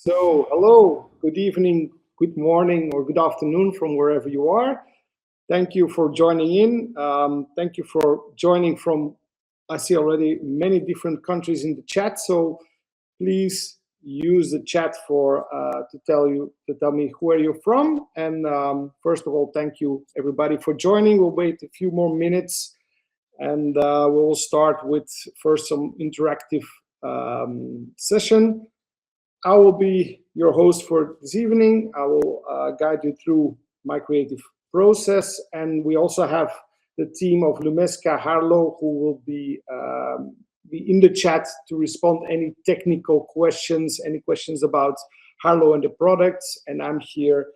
So, hello, good evening, good morning, or good afternoon from wherever you are. Thank you for joining in. Thank you for joining from, I see already many different countries in the chat. So, please use the chat for to tell me where you're from. And first of all, thank you everybody for joining. We'll wait a few more minutes, and we'll start with first some interactive session. I will be your host for this evening. I will guide you through my creative process, and we also have the team of Lumesca Harlowe who will be in the chat to respond any technical questions, any questions about Harlowe and the products, and I'm here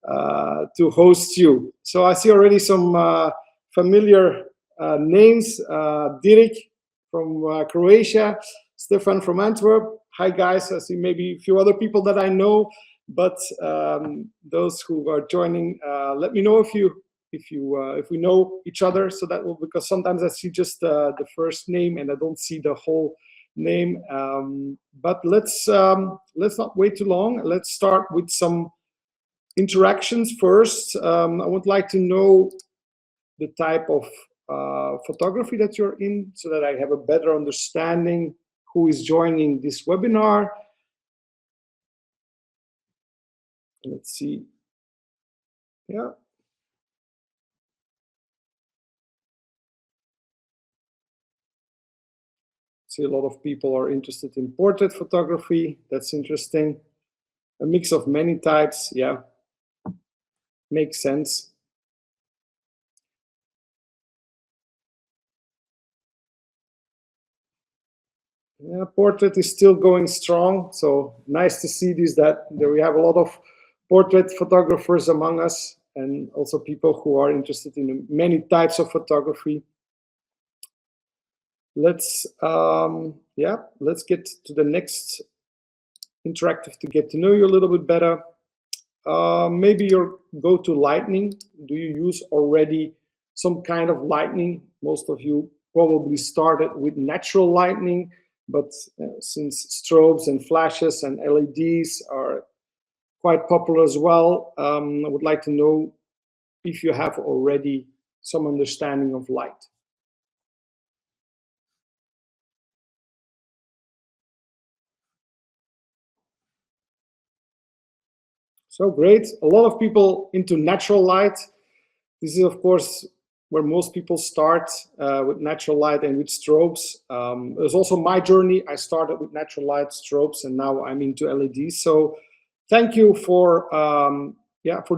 to host you. So I see already some familiar names, Dirk from Croatia, Stefan from Antwerp. Hi guys, I see maybe a few other people that I know, but those who are joining, let me know if we know each other. So that will, because sometimes I see just the first name and I don't see the whole name. But let's not wait too long. Let's start with some interactions first. I would like to know the type of photography that you're in, so that I have a better understanding who is joining this webinar. Let's see. Yeah. See, a lot of people are interested in portrait photography. That's interesting. A mix of many types. Yeah. Makes sense. Yeah, portrait is still going strong. So nice to see this, that we have a lot of portrait photographers among us, and also people who are interested in many types of photography. Let's get to the next interactive to get to know you a little bit better. Maybe your go-to lighting. Do you use already some kind of lighting? Most of you probably started with natural lighting, but since strobes and flashes and LEDs are quite popular as well, I would like to know if you have already some understanding of light. So great. A lot of people into natural light. This is, of course, where most people start with natural light and with strobes. It was also my journey. I started with natural light, strobes, and now I'm into LEDs. So thank you for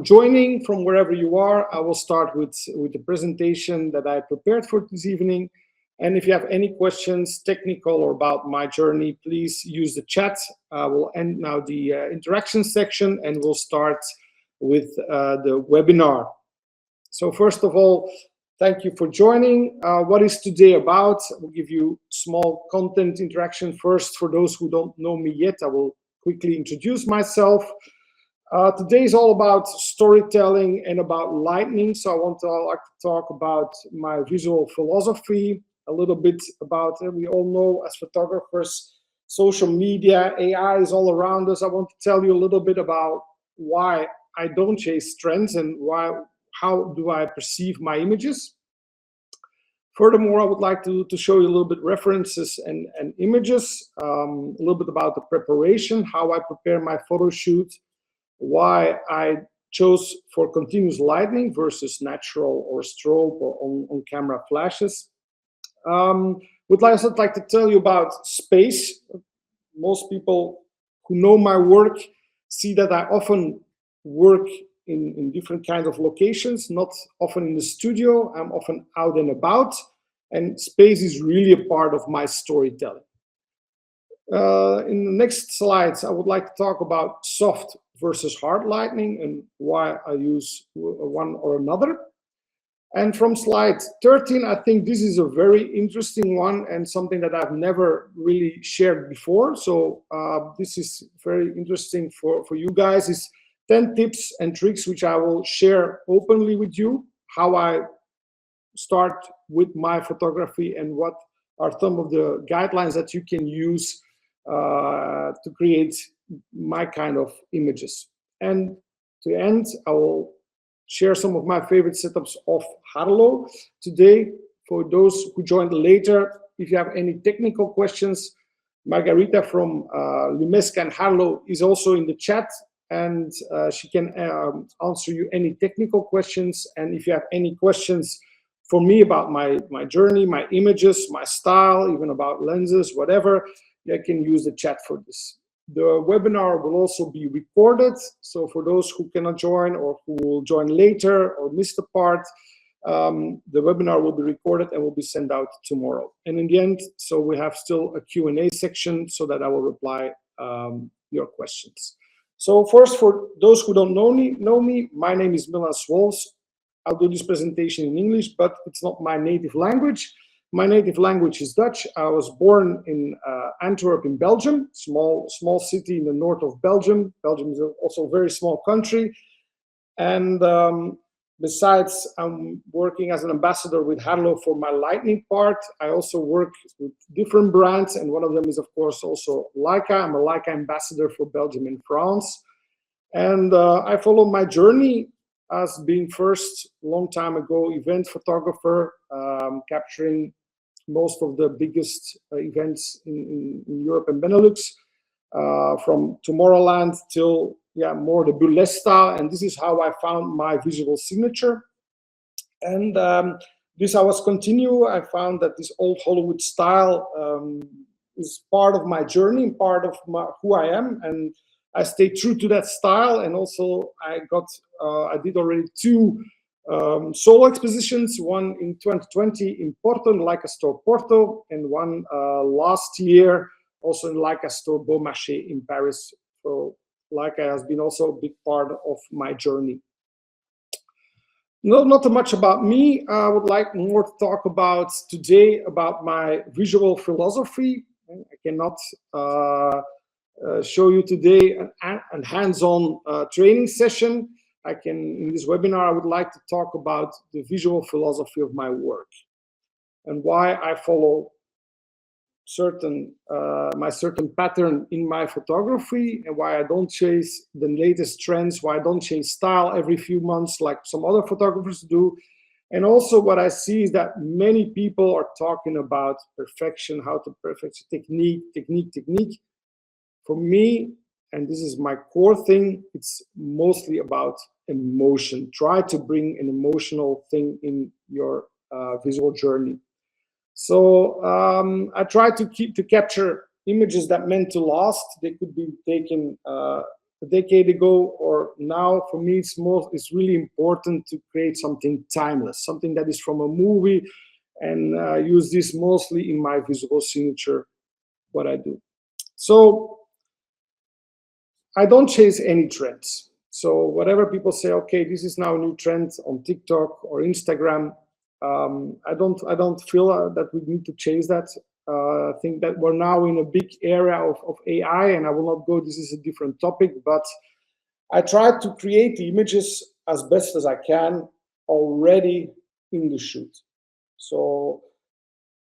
joining from wherever you are. I will start with the presentation that I prepared for this evening. And if you have any questions, technical or about my journey, please use the chat. We'll end now the interaction section, and we'll start with the webinar. So first of all, thank you for joining. What is today about? I will give you small content interaction first. For those who don't know me yet, I will quickly introduce myself. Today is all about storytelling and about lighting. So I want to talk about my visual philosophy, a little bit about, we all know as photographers, social media, AI is all around us. I want to tell you a little bit about why I don't chase trends and how do I perceive my images. Furthermore, I would like to show you a little bit references and images, a little bit about the preparation, how I prepare my photo shoot, why I chose for continuous lighting versus natural or strobe or on camera flashes. Would also like to tell you about space. Most people who know my work see that I often work in different kinds of locations, not often in the studio. I'm often out and about, and space is really a part of my storytelling. In the next slides, I would like to talk about soft versus hard lighting and why I use one or another. And from slide 13, I think this is a very interesting one and something that I've never really shared before. So this is very interesting for you guys. Is 10 tips and tricks which I will share openly with you, how I start with my photography and what are some of the guidelines that you can use to create my kind of images. And to end, I will share some of my favorite setups of Harlowe today. For those who joined later, if you have any technical questions, Margarita from Lumesca and Harlowe is also in the chat, and she can answer you any technical questions. And if you have any questions for me about my journey, my images, my style, even about lenses, whatever, you can use the chat for this. The webinar will also be recorded, so for those who cannot join or who will join later or miss the part, the webinar will be recorded and will be sent out tomorrow. And in the end, so we have still a Q&A section so that I will reply your questions. So first, for those who don't know me, my name is Milan Swolfs. I'll do this presentation in English, but it's not my native language. My native language is Dutch. I was born in Antwerp in Belgium, small city in the north of Belgium. Belgium is also a very small country. And besides, I'm working as an ambassador with Harlowe for my lighting part. I also work with different brands, and one of them is, of course, also Leica. I'm a Leica ambassador for Belgium and France. And I follow my journey as being first, long time ago, event photographer, capturing most of the biggest events in Europe and Benelux, from Tomorrowland till more the burlesque style. And this is how I found my visual signature. And this I was continue. I found that this old Hollywood style is part of my journey, part of who I am, and I stayed true to that style. And also I did already 2 solo expositions, one in 2020 in Porto, in Leica Store Porto, and one last year also in Leica Store Beaumarchais in Paris. So Leica has been also a big part of my journey. Not too much about me. I would like more to talk about today about my visual philosophy. I cannot show you today a hands-on training session. In this webinar, I would like to talk about the visual philosophy of my work and why I follow my certain pattern in my photography, and why I don't chase the latest trends, why I don't change style every few months like some other photographers do. And also what I see is that many people are talking about perfection, how to perfect technique. For me, and this is my core thing, it's mostly about emotion. Try to bring an emotional thing in your visual journey. So I try to capture images that meant to last. They could be taken a decade ago or now. For me, it's really important to create something timeless, something that is from a movie, and use this mostly in my visual signature, what I do. So I don't chase any trends. So whatever people say, okay, this is now a new trend on TikTok or Instagram, I don't feel that we need to chase that. I think that we're now in a big area of AI, and I will not go, this is a different topic, but I try to create the images as best as I can already in the shoot. So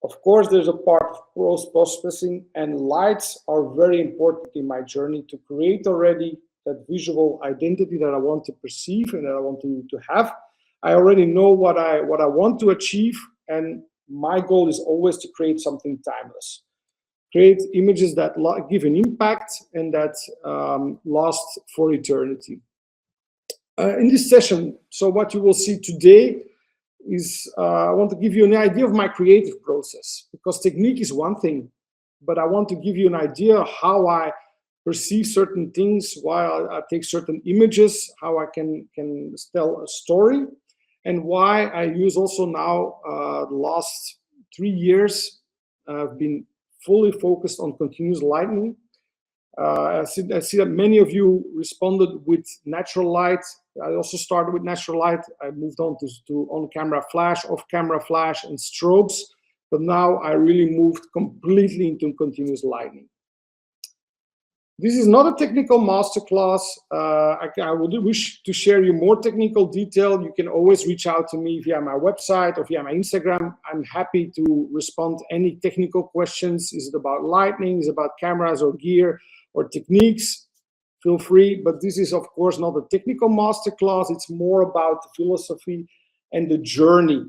of course, there's a part of post-processing, and lights are very important in my journey to create already that visual identity that I want to perceive and that I want to have. I already know what I want to achieve, and my goal is always to create something timeless. Create images that give an impact and that last for eternity. In this session, so what you will see today is I want to give you an idea of my creative process, because technique is one thing, but I want to give you an idea how I perceive certain things, why I take certain images, how I can tell a story, and why I use also now the last 3 years I've been fully focused on continuous lighting. I see that many of you responded with natural light. I also started with natural light. I moved on to on-camera flash, off-camera flash, and strobes. But now I really moved completely into continuous lighting. This is not a technical masterclass. I would wish to share you more technical detail. You can always reach out to me via my website or via my Instagram. I'm happy to respond to any technical questions. Is it about lighting? Is it about cameras or gear or techniques? Feel free, but this is of course not a technical masterclass. It's more about the philosophy and the journey.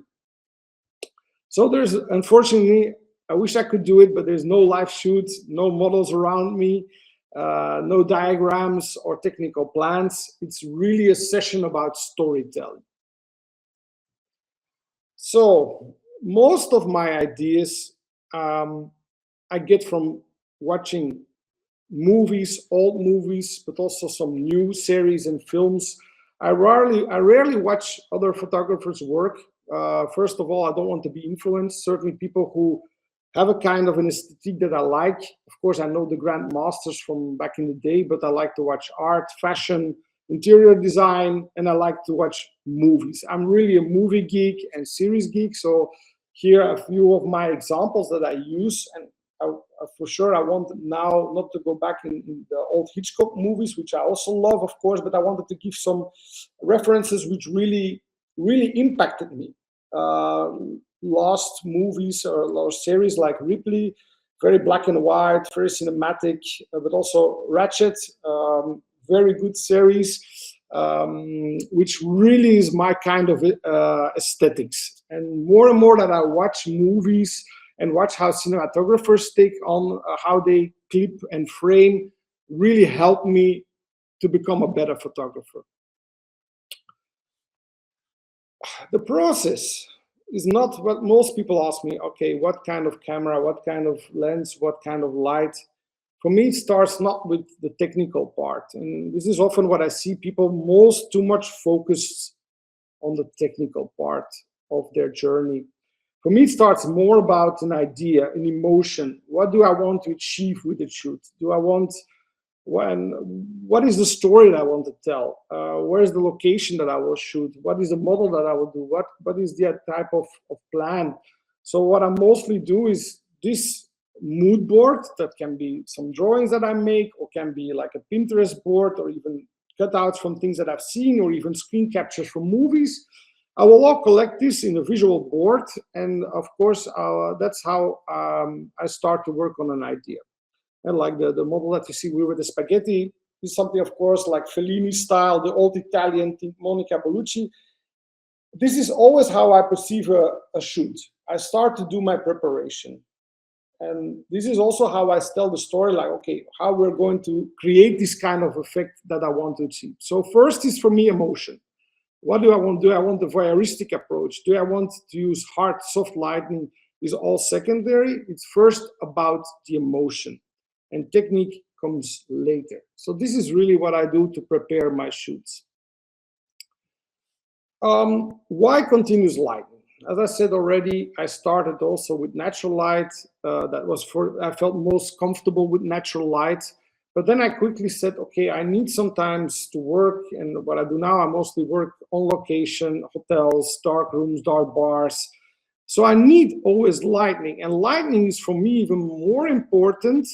So there's, unfortunately, I wish I could do it, but there's no live shoots, no models around me. No diagrams or technical plans. It's really a session about storytelling. So most of my ideas I get from watching movies, old movies, but also some new series and films. I rarely watch other photographers' work. First of all, I don't want to be influenced. Certainly people who have a kind of an aesthetic that I like. Of course, I know the grand masters from back in the day, but I like to watch art, fashion, interior design, and I like to watch movies. I'm really a movie geek and series geek. So here are a few of my examples that I use. And for sure, I want now not to go back in the old Hitchcock movies, which I also love, of course, but I wanted to give some references which really impacted me. Lost movies or series like Ripley, very black and white, very cinematic, but also Ratchet, very good series, which really is my kind of aesthetics. And more that I watch movies and watch how cinematographers take on how they clip and frame, really help me to become a better photographer. The process is not what most people ask me. Okay, what kind of camera, what kind of lens, what kind of light? For me, it starts not with the technical part. And this is often what I see people too much focused on the technical part of their journey. For me, it starts more about an idea, an emotion. What do I want to achieve with the shoot? What is the story that I want to tell? Where is the location that I will shoot? What is the model that I will do? What is the type of plan? So what I mostly do is this mood board that can be some drawings that I make, or can be like a Pinterest board, or even cutouts from things that I've seen, or even screen captures from movies. I will all collect this in a visual board, and of course that's how I start to work on an idea. And like the model that you see with the spaghetti is something, of course, like Fellini style, the old Italian Monica Bellucci. This is always how I perceive a shoot. I start to do my preparation. And this is also how I tell the story, like, okay, how we're going to create this kind of effect that I want to achieve. So first is for me emotion. What do I want to do? I want the voyeuristic approach. Do I want to use hard, soft lighting? Is all secondary. It's first about the emotion. And technique comes later. So this is really what I do to prepare my shoots. Why continuous lighting? As I said already, I started also with natural light. I felt most comfortable with natural light. But then I quickly said, okay, I need sometimes to work. And what I do now, I mostly work on location, hotels, dark rooms, dark bars. So I need always lighting. And lighting is for me even more important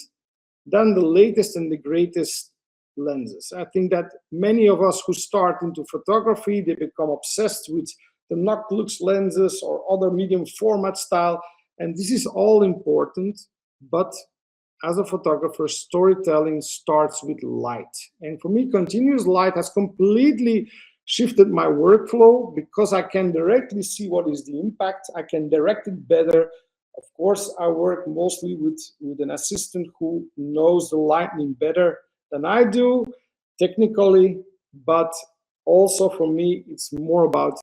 than the latest and the greatest lenses. I think that many of us who start into photography, they become obsessed with the Noclux lenses or other medium format style. And this is all important, but as a photographer, storytelling starts with light. And for me, continuous light has completely shifted my workflow, because I can directly see what is the impact. I can direct it better. Of course, I work mostly with an assistant who knows the lighting better than I do, technically, but also for me, it's more about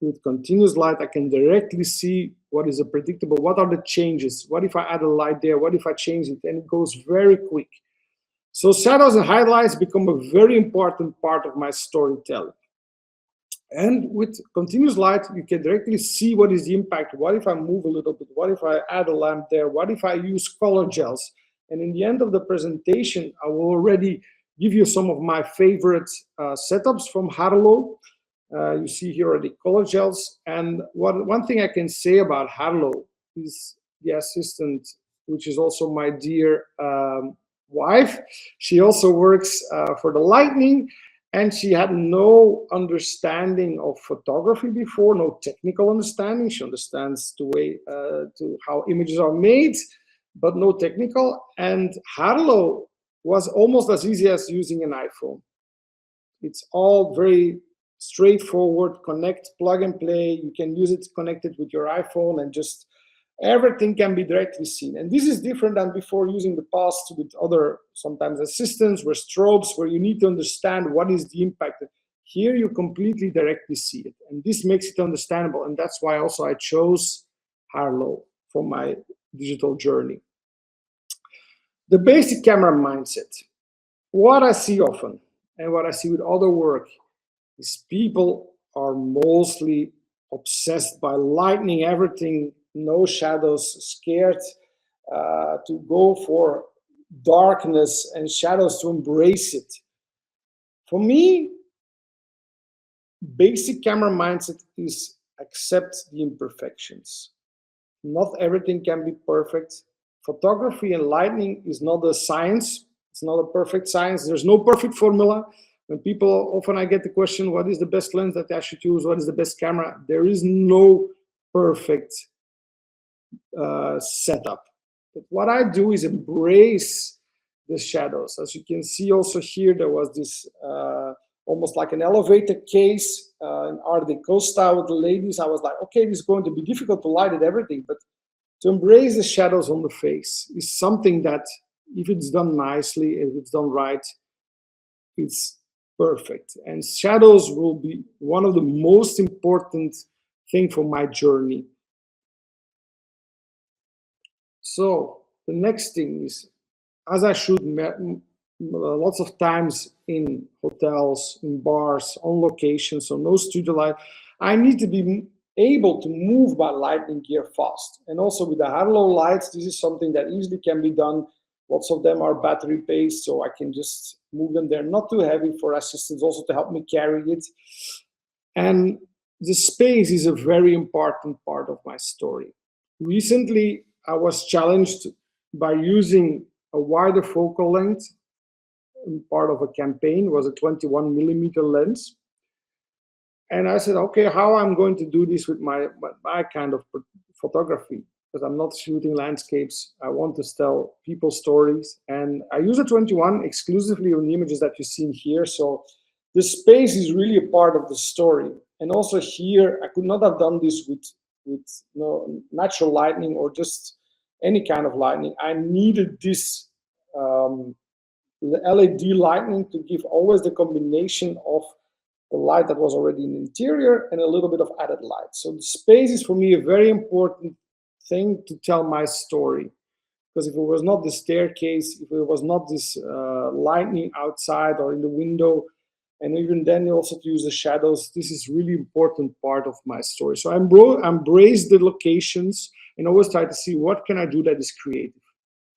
with continuous light, I can directly see what is a predictable, what are the changes, what if I add a light there, what if I change it, and it goes very quick. So shadows and highlights become a very important part of my storytelling. And with continuous light, you can directly see what is the impact. What if I move a little bit? What if I add a lamp there? What if I use color gels? And in the end of the presentation, I will already give you some of my favorite setups from Harlowe. You see here are the color gels. And one thing I can say about Harlowe is the assistant, which is also my dear wife. She also works for the lighting, and she had no understanding of photography before, no technical understanding. She understands the way to how images are made, but no technical. And Harlowe was almost as easy as using an iPhone. It's all very straightforward, connect, plug and play. You can use it connected with your iPhone, and just everything can be directly seen. And this is different than before using the past with other sometimes assistants, where strobes, where you need to understand what is the impact. Here you completely directly see it, and this makes it understandable. And that's why also I chose Harlowe for my digital journey. The basic camera mindset. What I see often and what I see with other work is people are mostly obsessed by lightening everything, no shadows, scared to go for darkness and shadows, to embrace it. For me, basic camera mindset is accept the imperfections. Not everything can be perfect. Photography and lighting is not a science. It's not a perfect science. There's no perfect formula. When people, often I get the question, what is the best lens that I should use? What is the best camera? There is no perfect setup. But what I do is embrace the shadows. As you can see also here, there was this almost like an elevator case in Art Deco style with the ladies. I was like, okay, this is going to be difficult to light it, everything, but to embrace the shadows on the face is something that, if it's done nicely, if it's done right, it's perfect. And shadows will be one of the most important things for my journey. So the next thing is, as I shoot lots of times in hotels, in bars, on location, so no studio light, I need to be able to move my lighting gear fast. And also with the Harlowe lights, this is something that easily can be done. Lots of them are battery based, so I can just move them. They're not too heavy for assistants, also to help me carry it. And the space is a very important part of my story. Recently, I was challenged by using a wider focal length. Part of a campaign was a 21mm lens. And I said, okay, how I'm going to do this with my kind of photography? Because I'm not shooting landscapes. I want to tell people stories. And I use a 21 exclusively on the images that you see here. So the space is really a part of the story. And also here, I could not have done this with natural lighting or just any kind of lighting. I needed this LED lighting to give always the combination of the light that was already in the interior and a little bit of added light. So the space is for me a very important thing to tell my story. Because if it was not the staircase, if it was not this lighting outside or in the window, and even then also to use the shadows, this is really important part of my story. So I embrace the locations and always try to see what can I do that is creative.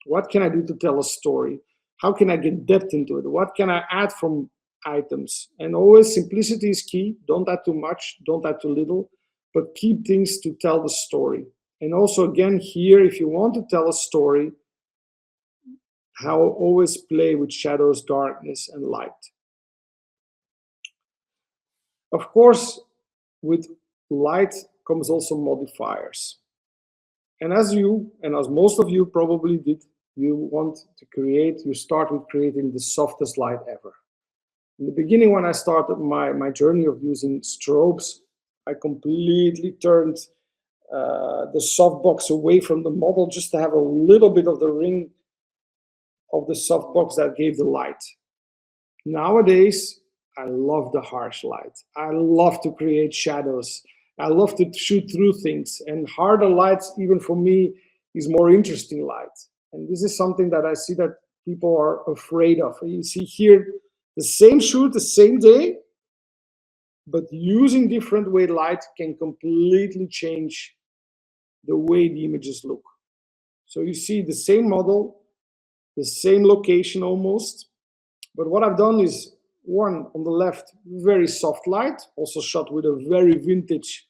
What can I do to tell a story? How can I get depth into it? What can I add from items? And always simplicity is key. Don't add too much, don't add too little, but keep things to tell the story. And also again here, if you want to tell a story, how always play with shadows, darkness, and light. Of course, with light comes also modifiers. And as you, and as most of you probably did, you want to create, you start with creating the softest light ever. In the beginning, when I started my journey of using strobes, I completely turned the softbox away from the model just to have a little bit of the ring of the softbox that gave the light. Nowadays, I love the harsh light. I love to create shadows. I love to shoot through things, and harder lights, even for me, is more interesting light. And this is something that I see that people are afraid of. You see here, the same shoot, the same day, but using different way light can completely change the way the images look. So you see the same model, the same location almost, but what I've done is, one on the left, very soft light, also shot with a very vintage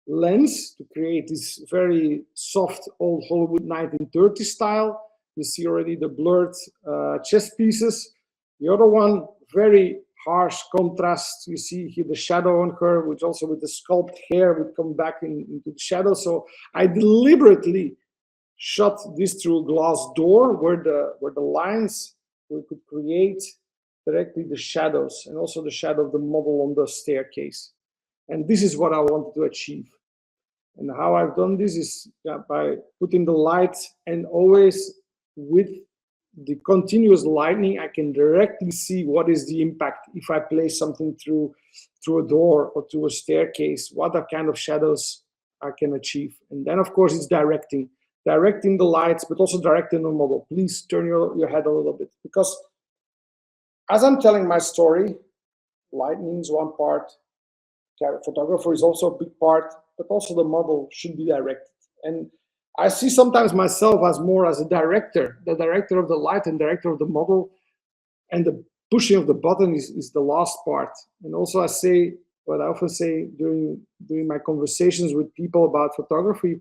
lens to create this very soft old Hollywood 1930 style. You see already the blurred chest pieces. The other one, very harsh contrast. You see here the shadow on her, which also with the sculpt hair would come back into the shadow. So I deliberately shot this through a glass door where the lines we could create directly the shadows and also the shadow of the model on the staircase. And this is what I wanted to achieve. And how I've done this is by putting the light, and always with the continuous lighting, I can directly see what is the impact if I place something through a door or through a staircase, what are kind of shadows I can achieve. And then of course it's directing the lights, but also directing the model. Please turn your head a little bit, because as I'm telling my story, lighting is one part, photographer is also a big part, but also the model should be directed. And I see sometimes myself as more as a director, the director of the light and director of the model, and the pushing of the button is the last part. And also I say, what I often say during my conversations with people about photography,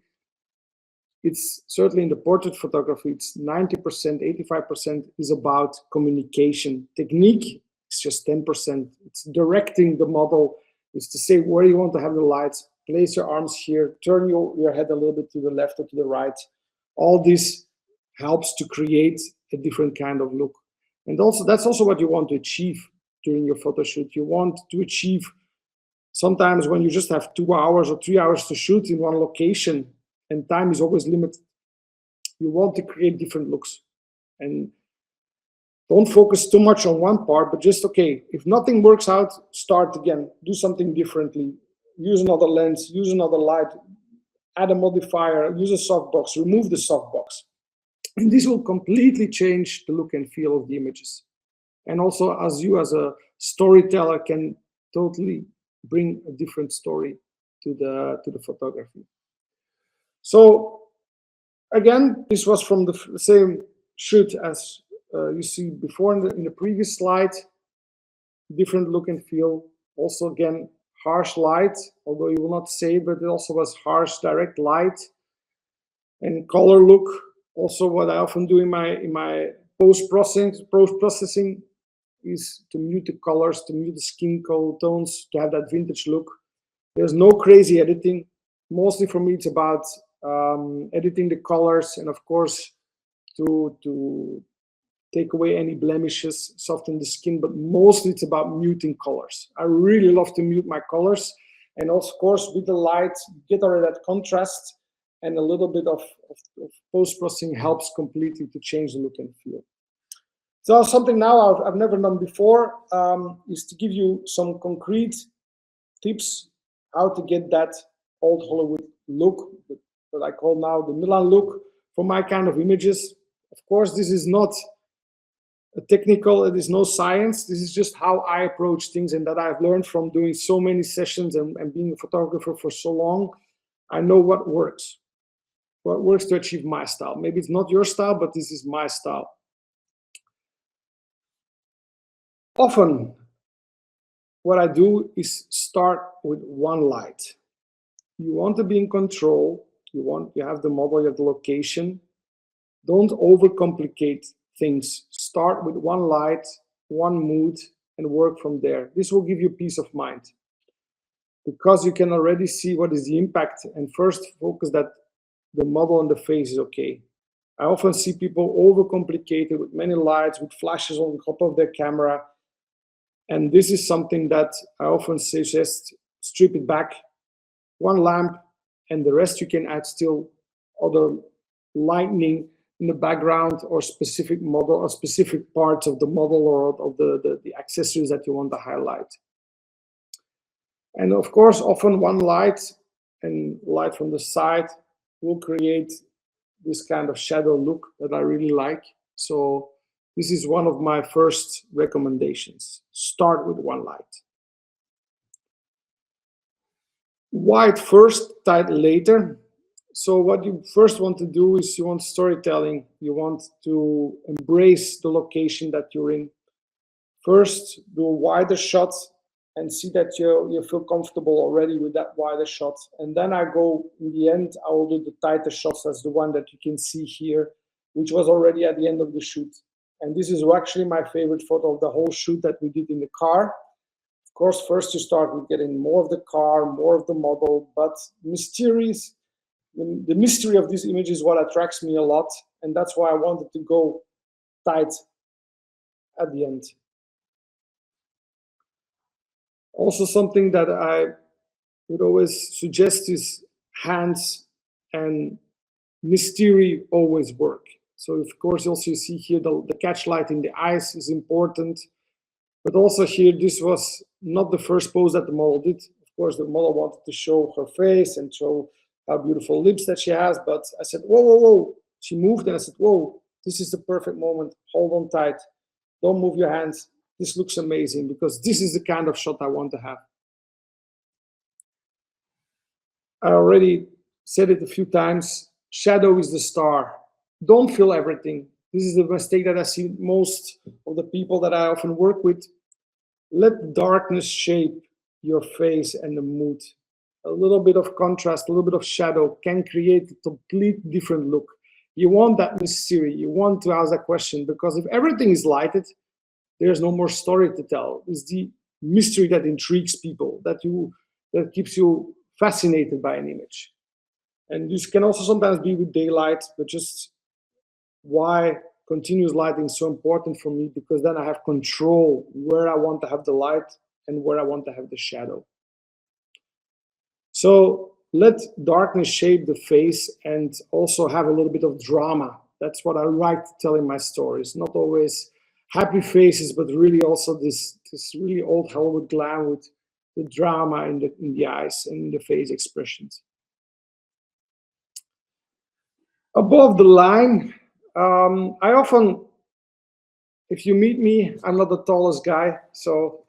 it's certainly in the portrait photography, it's 90%, 85% is about communication. Technique is just 10%. It's directing the model. It's to say where you want to have the lights, place your arms here, turn your head a little bit to the left or to the right. All this helps to create a different kind of look. And also that's also what you want to achieve during your photo shoot. You want to achieve, sometimes when you just have 2 hours or 3 hours to shoot in one location, and time is always limited, you want to create different looks. And don't focus too much on one part, but just, okay, if nothing works out, start again, do something differently, use another lens, use another light, add a modifier, use a softbox, remove the softbox. And this will completely change the look and feel of the images. And also, as you as a storyteller can totally bring a different story to the photography. So again, this was from the same shoot as you see before in the previous slide. Different look and feel. Also again, harsh light, although you will not say, but it also was harsh direct light. And color look, also what I often do in my post-processing is to mute the colors, to mute the skin tones, to have that vintage look. There's no crazy editing. Mostly for me, it's about editing the colors, and of course to take away any blemishes, soften the skin, but mostly it's about muting colors. I really love to mute my colors, and of course with the light, get already that contrast, and a little bit of post-processing helps completely to change the look and feel. So something now I've never done before is to give you some concrete tips how to get that old Hollywood look, what I call now the Milan look, for my kind of images. Of course, this is not a technical, it is no science. This is just how I approach things, and that I've learned from doing so many sessions and being a photographer for so long. I know what works to achieve my style. Maybe it's not your style, but this is my style. Often, what I do is start with one light. You want to be in control. You have the model, you have the location. Don't overcomplicate things. Start with one light, one mood, and work from there. This will give you peace of mind, because you can already see what is the impact, and first focus that the model on the face is okay. I often see people overcomplicate it with many lights, with flashes on top of their camera. And this is something that I often suggest, strip it back, one lamp, and the rest you can add still other lighting in the background, or specific model or specific parts of the model, or of the accessories that you want to highlight. And of course, often one light and light from the side will create this kind of shadow look that I really like. So this is one of my first recommendations. Start with one light. White first, tight later. So what you first want to do is you want storytelling. You want to embrace the location that you're in. First, do a wider shot and see that you feel comfortable already with that wider shot. And then I go, in the end, I will do the tighter shots as the one that you can see here. which was already at the end of the shoot. And this is actually my favorite photo of the whole shoot that we did in the car. Of course, first you start with getting more of the car, more of the model, but mysterious. The mystery of this image is what attracts me a lot, and that's why I wanted to go tight at the end. Also, something that I would always suggest is hands and mystery always work. So of course, also you see here the catch light in the eyes is important, but also here, this was not the first pose that the model did. Of course, the model wanted to show her face and show how beautiful lips that she has, but I said, whoa, whoa, whoa. She moved and I said, whoa, this is the perfect moment. Hold on tight. Don't move your hands. This looks amazing because this is the kind of shot I want to have. I already said it a few times. Shadow is the star. Don't fill everything. This is the mistake that I see most of the people that I often work with. Let darkness shape your face and the mood. A little bit of contrast, a little bit of shadow can create a complete different look. You want that mystery. You want to ask that question, because if everything is lighted, there's no more story to tell. It's the mystery that intrigues people, that keeps you fascinated by an image. And this can also sometimes be with daylight, but just why continuous lighting is so important for me, because then I have control where I want to have the light and where I want to have the shadow. So let darkness shape the face and also have a little bit of drama. That's what I like to tell in my stories. Not always happy faces, but really also this really old Hollywood glam with the drama in the eyes and in the face expressions. Above the line, I often, if you meet me, I'm not the tallest guy, so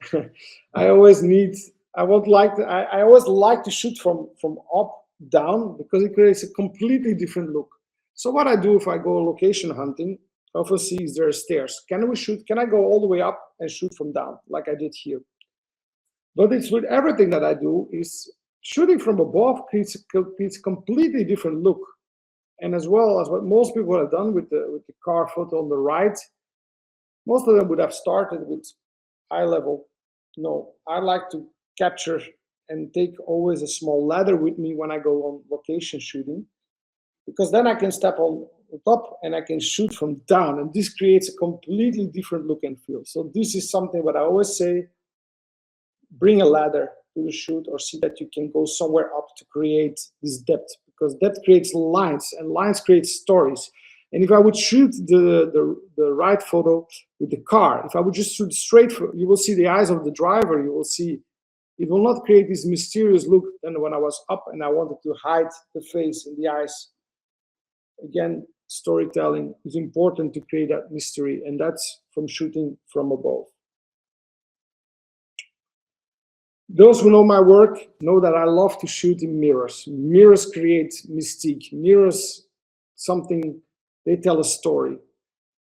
I always like to shoot from up down, because it creates a completely different look. So what I do if I go location hunting, I often see is there stairs. Can I go all the way up and shoot from down, like I did here? But it's with everything that I do, is shooting from above creates a completely different look. And as well as what most people have done with the car photo on the right, most of them would have started with eye level. No, I like to capture and take always a small ladder with me when I go on location shooting, because then I can step on the top and I can shoot from down, and this creates a completely different look and feel. So this is something that I always say, bring a ladder to the shoot, or see that you can go somewhere up to create this depth, because depth creates lines and lines create stories. And if I would shoot the right photo with the car, if I would just shoot straight, you will see the eyes of the driver, you will see, it will not create this mysterious look than when I was up and I wanted to hide the face and the eyes. Again, storytelling is important to create that mystery, and that's from shooting from above. Those who know my work know that I love to shoot in mirrors. Mirrors create mystique. Mirrors, something, they tell a story.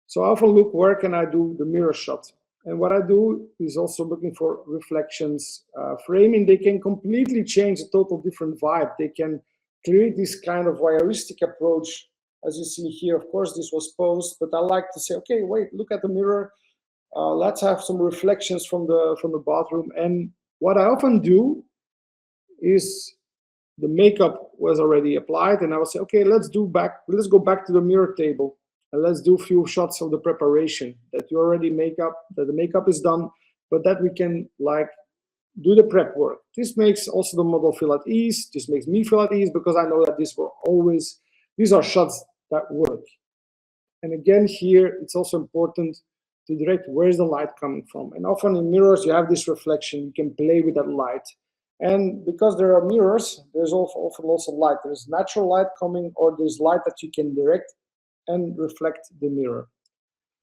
So I often look, where can I do the mirror shot? And what I do is also looking for reflections. Framing, they can completely change a total different vibe. They can create this kind of voyeuristic approach. As you see here, of course, this was posed, but I like to say, okay, wait, look at the mirror. Let's have some reflections from the bathroom. And what I often do is, the makeup was already applied, and I will say, okay, let's go back to the mirror table, and let's do a few shots of the preparation, that you already that the makeup is done, but that we can like do the prep work. This makes also the model feel at ease. This makes me feel at ease, because I know that these are shots that work. And again, here, it's also important to direct where's the light coming from. And often in mirrors, you have this reflection, you can play with that light. And because there are mirrors, there's often also light. There's natural light coming, or there's light that you can direct and reflect the mirror.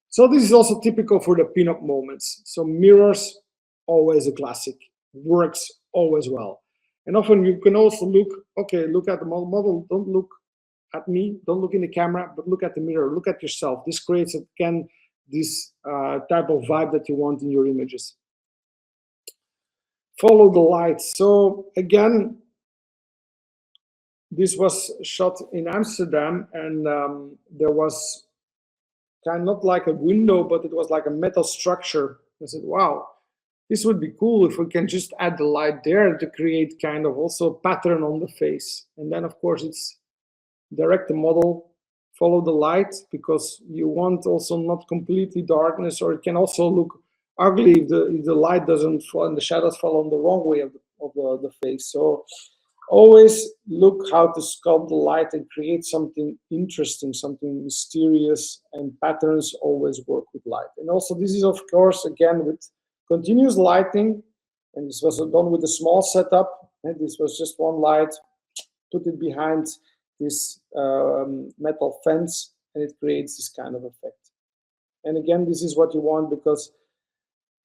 So this is also typical for the pin-up moments. So mirrors, always a classic, works always well. And often you can also look at the model, don't look at me, don't look in the camera, but look at the mirror, look at yourself. This creates, again, this type of vibe that you want in your images. Follow the light. So again, this was shot in Amsterdam, and there was kind of not like a window, but it was like a metal structure. I said, wow, this would be cool if we can just add the light there to create kind of also a pattern on the face. And then of course it's direct the model, follow the light, because you want also not completely darkness, or it can also look ugly if the light doesn't fall and the shadows fall on the wrong way of the face. So always look how to sculpt the light and create something interesting, something mysterious, and patterns always work with light. And also this is of course again with continuous lighting, and this was done with a small setup, and this was just one light, put it behind this metal fence, and it creates this kind of effect. And again, this is what you want, because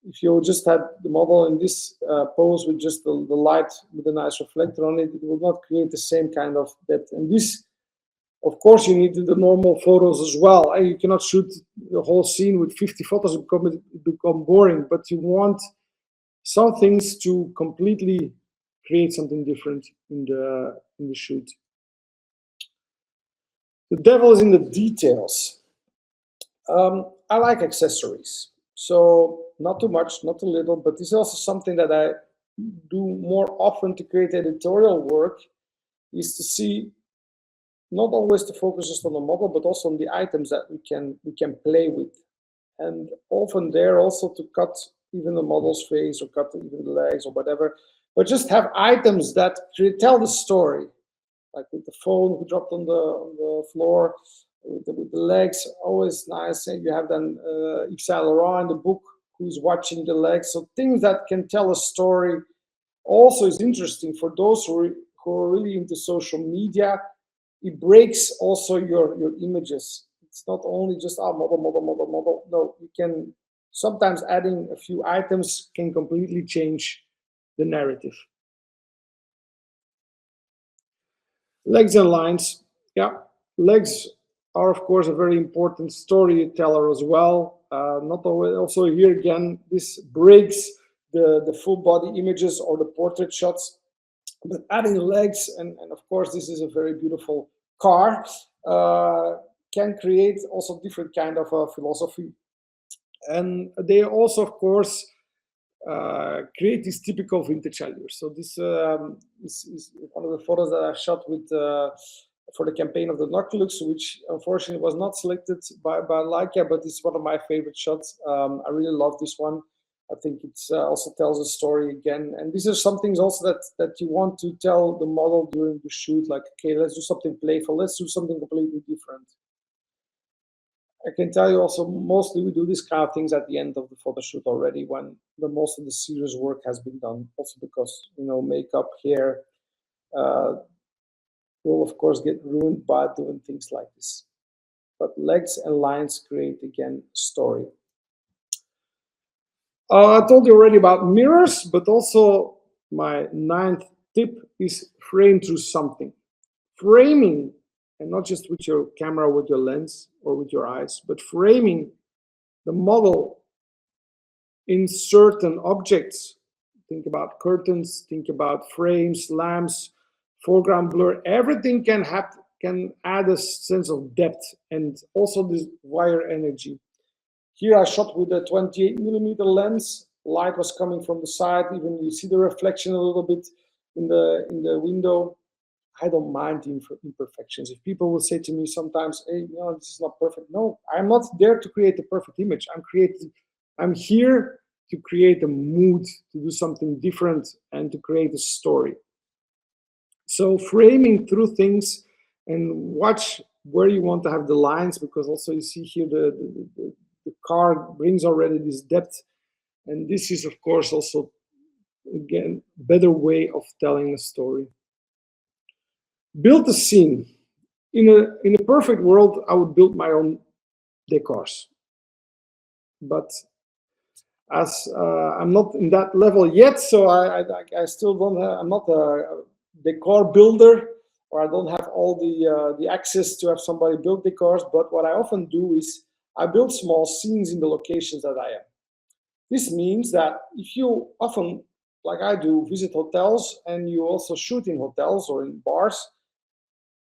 if you just had the model in this pose with just the light with a nice reflector on it, it will not create the same kind of depth. And this, of course, you need the normal photos as well. You cannot shoot the whole scene with 50 photos, it become boring, but you want some things to completely create something different in the shoot. The devil is in the details. I like accessories. So not too much, not too little, but this is also something that I do more often to create editorial work, is to see not always to focus just on the model, but also on the items that we can play with. And often there also to cut even the model's face or cut even the legs or whatever, but just have items that tell the story, like with the phone who dropped on the floor, with the legs, always nice. And you have then Yves Saint Laurent in the book who's watching the legs. So things that can tell a story also is interesting for those who are really into social media. It breaks also your images. It's not only just model, model, model, model. No, you can sometimes adding a few items can completely change the narrative. Legs and lines. Yeah, legs are of course a very important storyteller as well. Not always, also here again, this breaks the full body images or the portrait shots, but adding legs, and of course this is a very beautiful car, can create also different kind of philosophy. And they also of course create these typical vintage allures. So this is one of the photos that I shot with for the campaign of the Noctilux, which unfortunately was not selected by Leica, but it's one of my favorite shots. I really love this one. I think it also tells a story again. And these are some things also that you want to tell the model during the shoot, like, okay, let's do something playful, let's do something completely different. I can tell you also, mostly we do these kind of things at the end of the photo shoot already, when the most of the serious work has been done. Also because, you know, makeup, hair will of course get ruined by doing things like this. But legs and lines create again a story. I told you already about mirrors, but also my 9th tip is frame through something. Framing, and not just with your camera, with your lens or with your eyes, but framing the model in certain objects. Think about curtains, think about frames, lamps, foreground blur. Everything can add a sense of depth and also this wire energy. Here I shot with a 28mm lens. Light was coming from the side. Even you see the reflection a little bit in the window. I don't mind the imperfections. If people will say to me sometimes, hey, no, this is not perfect. No, I'm not there to create a perfect image. I'm here to create a mood, to do something different, and to create a story. So framing through things, and watch where you want to have the lines, because also you see here the car brings already this depth. And this is, of course, also, again, better way of telling a story. Build a scene. In a perfect world, I would build my own decors. But as I'm not in that level yet, so I still don't have, I'm not a decor builder, or I don't have all the access to have somebody build decors. But what I often do is I build small scenes in the locations that I am. This means that if you often, like I do, visit hotels, and you also shoot in hotels or in bars,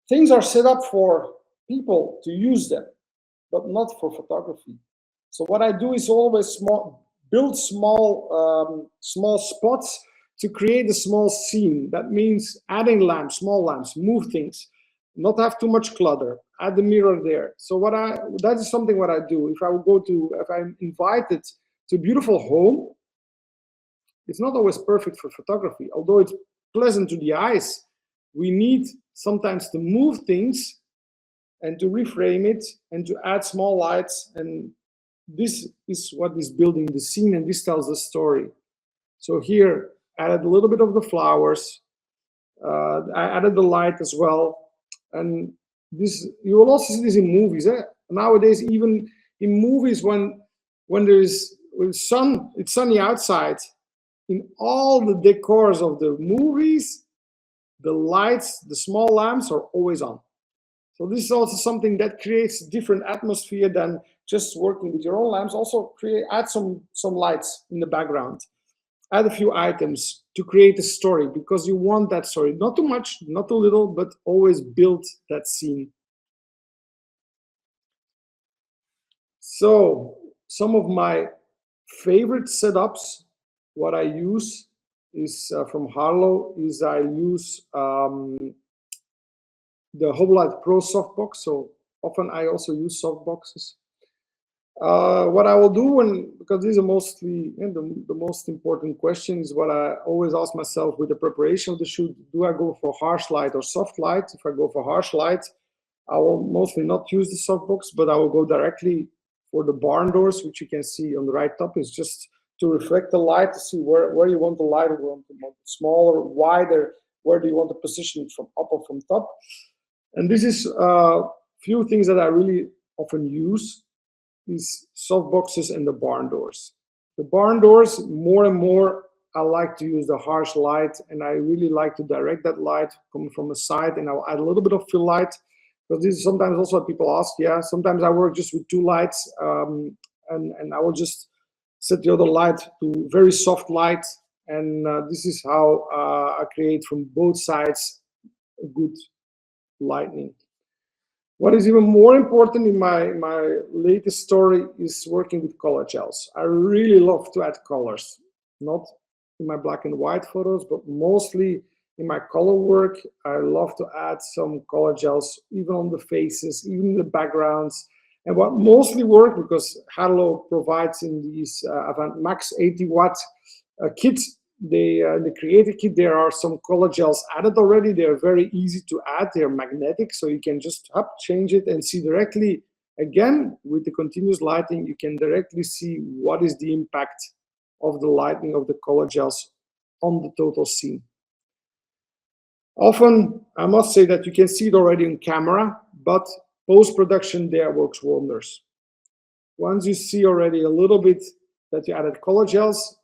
things are set up for people to use them. but not for photography. So what I do is always build small spots to create a small scene. That means adding lamps, small lamps, move things, not have too much clutter, add the mirror there. So that is something what I do. If I'm invited to a beautiful home, it's not always perfect for photography, although it's pleasant to the eyes. We need sometimes to move things and to reframe it and to add small lights, and this is what is building the scene, and this tells the story. So here, added a little bit of the flowers. I added the light as well, and this you will also see this in movies. Nowadays, even in movies, when there's sun, it's sunny outside. In all the decors of the movies, the lights, the small lamps are always on. So this is also something that creates different atmosphere than just working with your own lamps. Also add some lights in the background. Add a few items to create a story, because you want that story. Not too much, not too little, but always build that scene. So some of my favorite setups, what I use is from Harlowe, is I use the Hobelite Pro softbox. So often I also use softboxes. What I will do, because these are mostly the most important question, is what I always ask myself with the preparation of the shoot: do I go for harsh light or soft light? If I go for harsh light, I will mostly not use the softbox, but I will go directly for the barn doors, which you can see on the right top. Is just to reflect the light, to see where you want the light, or you want it smaller, wider, where do you want to position it, from up or from top. And this is a few things that I really often use, is softboxes and the barn doors. The barn doors, more and more, I like to use the harsh light, and I really like to direct that light coming from the side, and I'll add a little bit of fill light, because this is sometimes also what people ask. Yeah, sometimes I work just with 2 lights, and I will just set the other light to very soft light, and this is how I create from both sides a good lighting. What is even more important in my latest story is working with color gels. I really love to add colors, not in my black and white photos, but mostly in my color work. I love to add some color gels, even on the faces, even the backgrounds. And what mostly work, because Harlowe provides in these Avant Max 80-watt kits, the creative kit, there are some color gels added already. They're very easy to add. They're magnetic, so you can just change it and see directly. Again, with the continuous lighting, you can directly see what is the impact of the lighting of the color gels on the total scene. Often, I must say that you can see it already on camera, but post-production there works wonders. Once you see already a little bit that you added color gels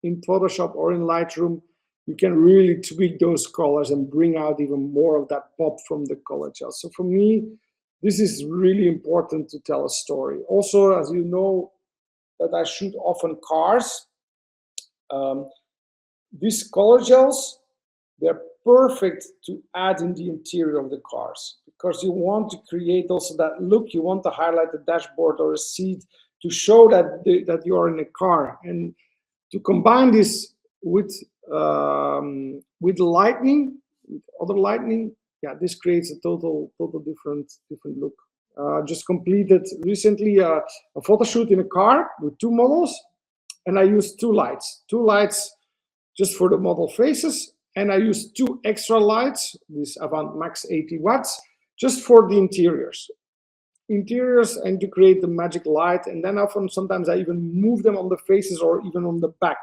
in Photoshop or in Lightroom, you can really tweak those colors and bring out even more of that pop from the color gels. So for me, this is really important to tell a story. Also, as you know, that I shoot often cars. These color gels, they're perfect to add in the interior of the cars, because you want to create also that look. You want to highlight the dashboard or a seat to show that that you are in a car. And to combine this with lighting, with other lighting, yeah, this creates a total different look. Just completed recently a photo shoot in a car with 2 models, and I used 2 lights just for the model faces, and I used 2 extra lights, this Avant Max 80 watts, just for the interiors, and to create the magic light. And then often, sometimes I even move them on the faces or even on the back.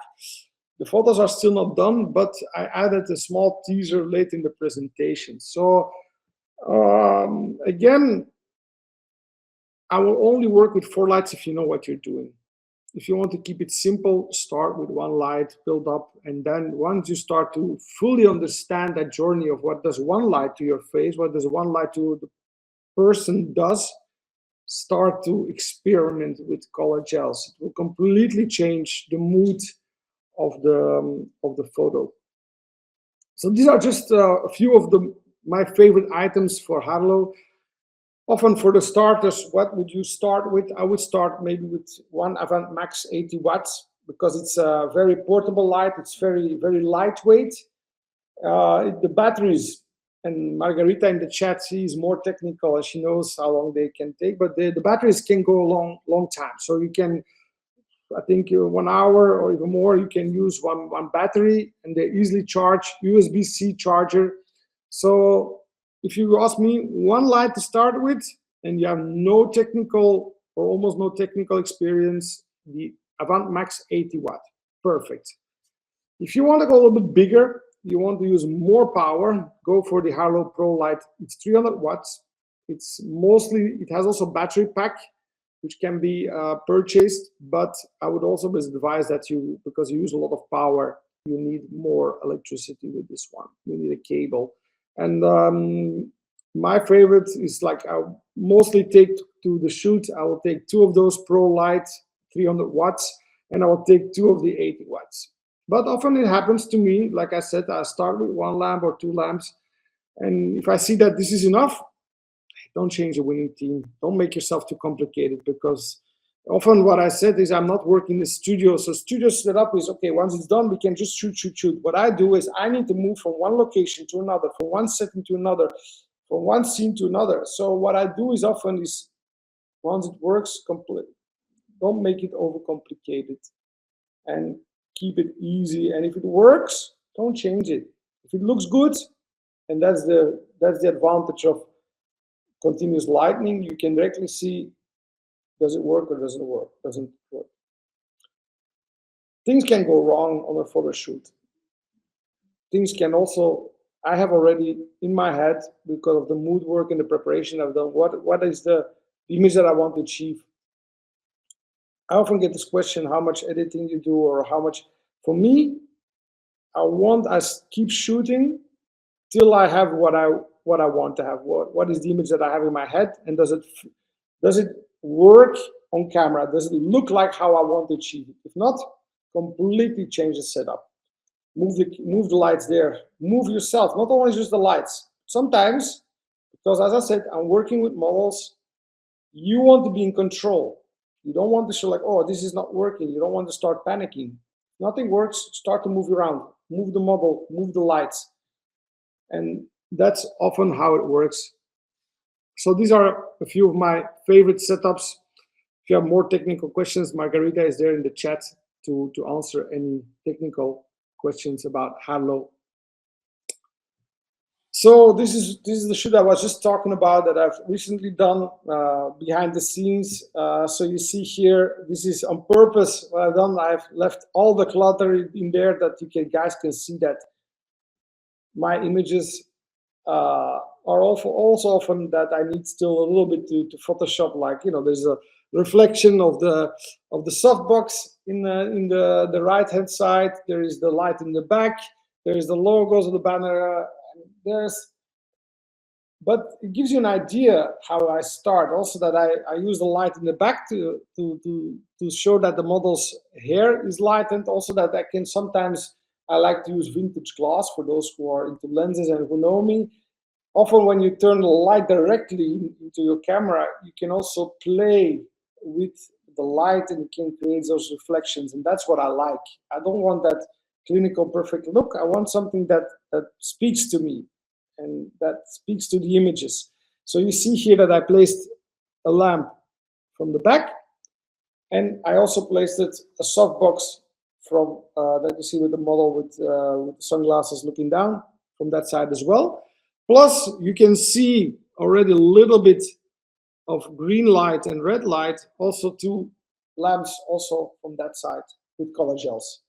The photos are still not done, but I added a small teaser late in the presentation. So again, I will only work with 4 lights if you know what you're doing. If you want to keep it simple, start with 1 light, build up, and then once you start to fully understand that journey of what does 1 light to your face, what does 1 light to the person does, start to experiment with color gels. It will completely change the mood of the photo. So these are just a few of my favorite items for Harlowe. Often for the starters, what would you start with? I would start maybe with one Avant Max 80 watts because it's a very portable light. It's very, very lightweight. The batteries, and Margarita in the chat, she is more technical and she knows how long they can take, but the batteries can go a long time. So you can, I think 1 hour or even more, you can use one battery, and they easily charge, USB-C charger. So if you ask me, one light to start with, and you have no technical or almost no technical experience, the Avant Max 80 watt, perfect. If you want to go a little bit bigger, you want to use more power, go for the Harlowe Pro light. It's 300 watts. It's mostly, it has also battery pack, which can be purchased, but I would also advise that you, because you use a lot of power, you need more electricity with this one. You need a cable. And my favorite is, like, I mostly take to the shoot, I will take 2 of those Pro lights, 300 watts, and I will take 2 of the 80 watts. But often it happens to me, like I said, I start with 1 lamp or 2 lamps, and if I see that this is enough, don't change the winning team. Don't make yourself too complicated, because often what I said is I'm not working in the studio. So studio setup is, okay, once it's done, we can just shoot. What I do is I need to move from one location to another, from one setting to another, from one scene to another. So what I do is often is, once it works, don't make it overcomplicated, and keep it easy. And if it works, don't change it. If it looks good, and that's the advantage of continuous lighting, you can directly see, does it work or doesn't work? Doesn't work. Things can go wrong on a photo shoot. Things can also, I have already in my head, because of the mood work and the preparation I've done, what is the image that I want to achieve. I often get this question, how much editing you do, or how much. For me, I keep shooting till I have what I want to have. What is the image that I have in my head, and does it work on camera? Does it look like how I want to achieve it? If not, completely change the setup. Move the lights there. Move yourself, not only just the lights. Sometimes, because as I said, I'm working with models, you want to be in control. You don't want to show like, oh, this is not working. You don't want to start panicking. Nothing works, start to move around. Move the model, move the lights. And that's often how it works. So these are a few of my favorite setups. If you have more technical questions, Margarita is there in the chat to answer any technical questions about Harlowe. So this is the shoot I was just talking about that I've recently done behind the scenes. So you see here, this is on purpose what I've done. I've left all the clutter in there that you guys can see that my images are also often that I need still a little bit to Photoshop. Like, you know, there's a reflection of the softbox in the right hand side. There is the light in the back. There is the logos of the banner. But it gives you an idea how I start. Also, that I use the light in the back to show that the model's hair is lightened. Also, that I can sometimes, I like to use vintage glass for those who are into lenses and who know me. Often when you turn the light directly into your camera, you can also play with the light and you can create those reflections. And that's what I like. I don't want that clinical perfect look. I want something that speaks to me and that speaks to the images. So you see here that I placed a lamp from the back, and I also placed a softbox from that you see with the model with the sunglasses looking down from that side as well. Plus, you can see already a little bit of green light and red light, also 2 lamps also from that side with color gels.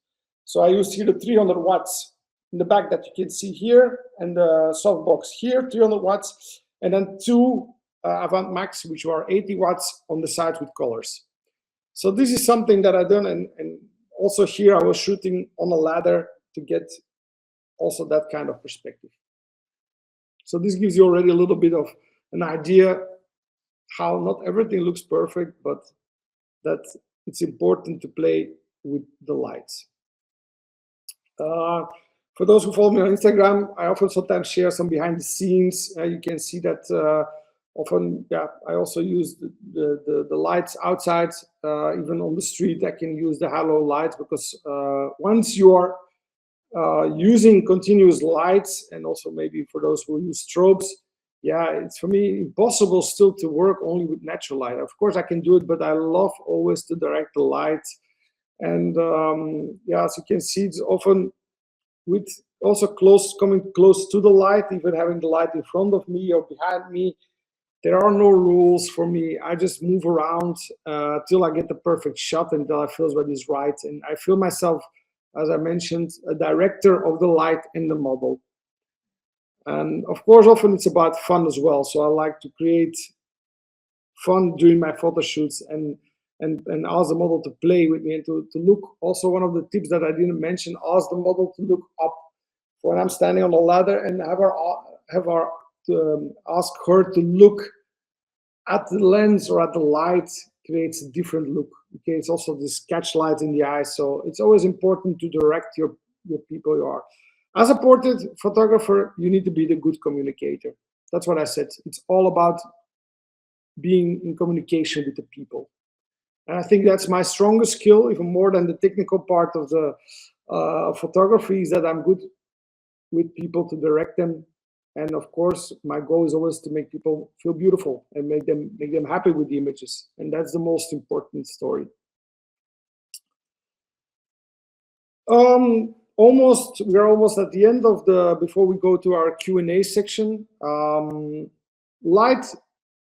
So I used here the 300 watts in the back that you can see here, and the softbox here, 300 watts, and then 2 Avant Max, which are 80 watts on the side with colors. So this is something that I've done, and also here I was shooting on a ladder to get also that kind of perspective. So this gives you already a little bit of an idea how not everything looks perfect, but that it's important to play with the lights. For those who follow me on Instagram, I often sometimes share some behind the scenes. You can see that Often, yeah, I also use the lights outside, even on the street. I can use the halo lights because once you are using continuous lights, and also maybe for those who use strobes, yeah, it's for me impossible still to work only with natural light. Of course, I can do it, but I love always to direct the light. And yeah, as you can see, it's often with also coming close to the light, even having the light in front of me or behind me. There are no rules for me. I just move around till I get the perfect shot, until I feel what is right. And I feel myself, as I mentioned, a director of the light and the model. And of course, often it's about fun as well. So I like to create fun during my photo shoots and ask the model to play with me and to look. Also, one of the tips that I didn't mention, ask the model to look up when I'm standing on the ladder, and ask her to look at the lens or at the light. Creates a different look. Okay, it's also this catch light in the eye. So it's always important to direct your people you are. As a portrait photographer, you need to be the good communicator. That's what I said. It's all about being in communication with the people. And I think that's my strongest skill, even more than the technical part of the photography, is that I'm good with people to direct them. And of course, my goal is always to make people feel beautiful and make them happy with the images. And that's the most important story. We're almost at the end of before we go to our Q&A section. Light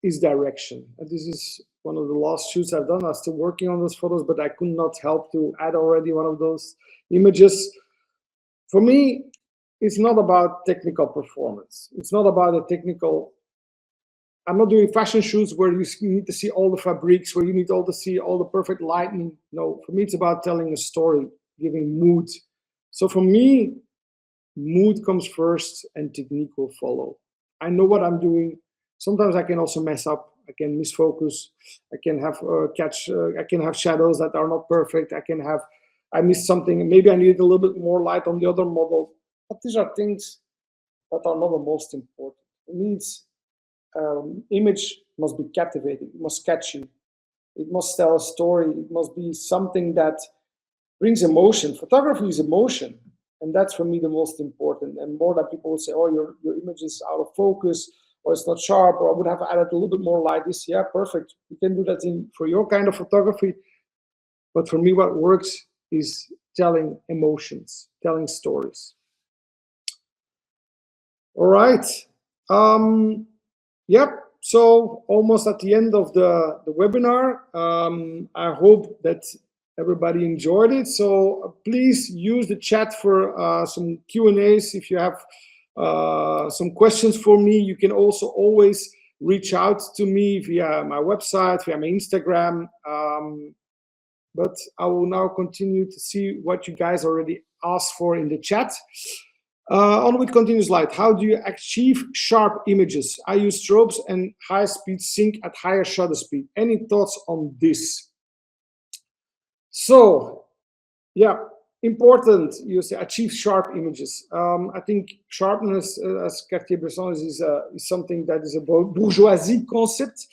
is direction. And this is one of the last shoots I've done. I'm still working on those photos, but I could not help to add already one of those images. For me, it's not about technical performance. It's not about a technical. I'm not doing fashion shoots where you need to see all the fabrics, where you need to see all the perfect lighting. No, for me, it's about telling a story, giving mood. So for me, mood comes first and technique will follow. I know what I'm doing. Sometimes I can also mess up. I can misfocus. I can have I can have shadows that are not perfect. I missed something. Maybe I needed a little bit more light on the other model. But these are things that are not the most important. It means image must be captivating. It must catch you. It must tell a story. It must be something that brings emotion. Photography is emotion. And that's for me the most important. And more that people will say, oh, your image is out of focus, or it's not sharp, or I would have added a little bit more light. This, yeah, perfect. You can do that for your kind of photography. But for me, what works is telling emotions, telling stories. All right. Yep. So almost at the end of the webinar. I hope that everybody enjoyed it. So please use the chat for some Q&As. If you have some questions for me, you can also always reach out to me via my website, via my Instagram. But I will now continue to see what you guys already asked for in the chat. On with continuous light, how do you achieve sharp images? I use strobes and high-speed sync at higher shutter speed. Any thoughts on this? So, yeah, important, you say, achieve sharp images. I think sharpness, as Cartier-Bresson is something that is a bourgeoisie concept.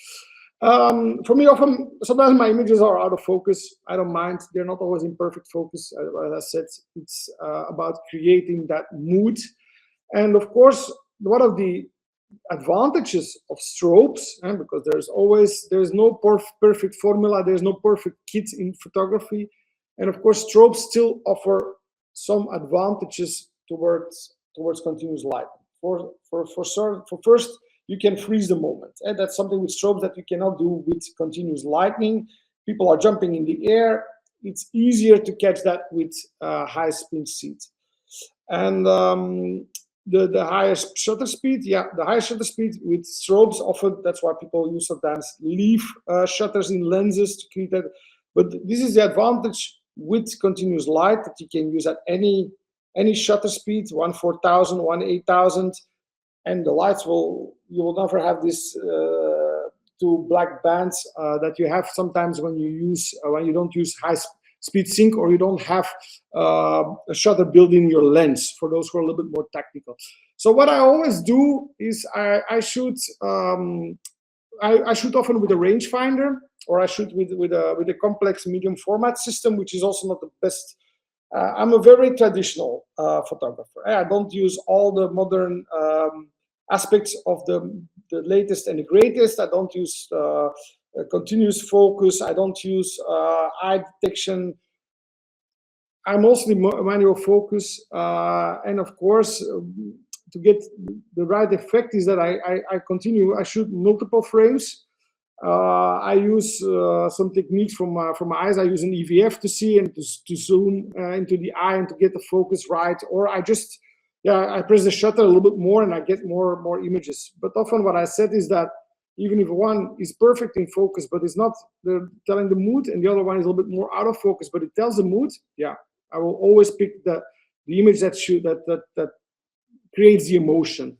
For me, often, sometimes my images are out of focus. I don't mind. They're not always in perfect focus. As I said, it's about creating that mood. And of course, one of the advantages of strobes, because there's no perfect formula, there's no perfect kit in photography. And of course, strobes still offer some advantages towards continuous light. For first, you can freeze the moment. And that's something with strobes that you cannot do with continuous lighting. People are jumping in the air. It's easier to catch that with high spin seat. And the highest shutter speed, yeah, the highest shutter speed with strobes often, that's why people use sometimes leaf shutters in lenses to create that. But this is the advantage with continuous light, that you can use at any shutter speed, 1/4000, 1/8000. And the lights you will never have this two black bands that you have sometimes when you don't use high speed sync, or you don't have a shutter built in your lens, for those who are a little bit more technical. So what I always do is I shoot I shoot often with a rangefinder, or I shoot with a complex medium format system, which is also not the best. I'm a very traditional photographer. I don't use all the modern aspects of the latest and the greatest. I don't use continuous focus. I don't use eye detection. I mostly manual focus, and of course, to get the right effect is that I shoot multiple frames. I use some techniques from my eyes. I use an EVF to see and to zoom into the eye and to get the focus right. Or I just, I press the shutter a little bit more and I get more images. But often what I said is that even if one is perfect in focus, but it's not telling the mood, and the other one is a little bit more out of focus, but it tells the mood, I will always pick the image that creates the emotion.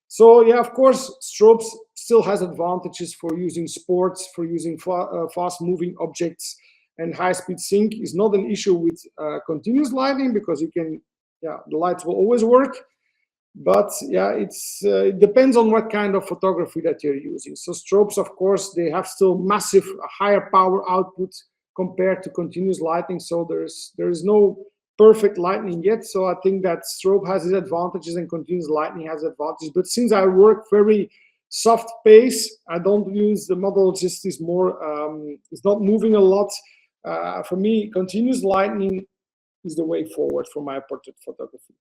So yeah, of course, strobes still has advantages for using sports, for using fast-moving objects, and high-speed sync is not an issue with continuous lighting, because you can, the lights will always work. But yeah, it depends on what kind of photography that you're using. So strobes, of course, they have still massive, higher power output compared to continuous lighting. So there is no perfect lighting yet. So I think that strobe has its advantages and continuous lighting has advantages. But since I work very soft pace, I don't use the model, just is more, it's not moving a lot. For me, continuous lighting is the way forward for my portrait photography.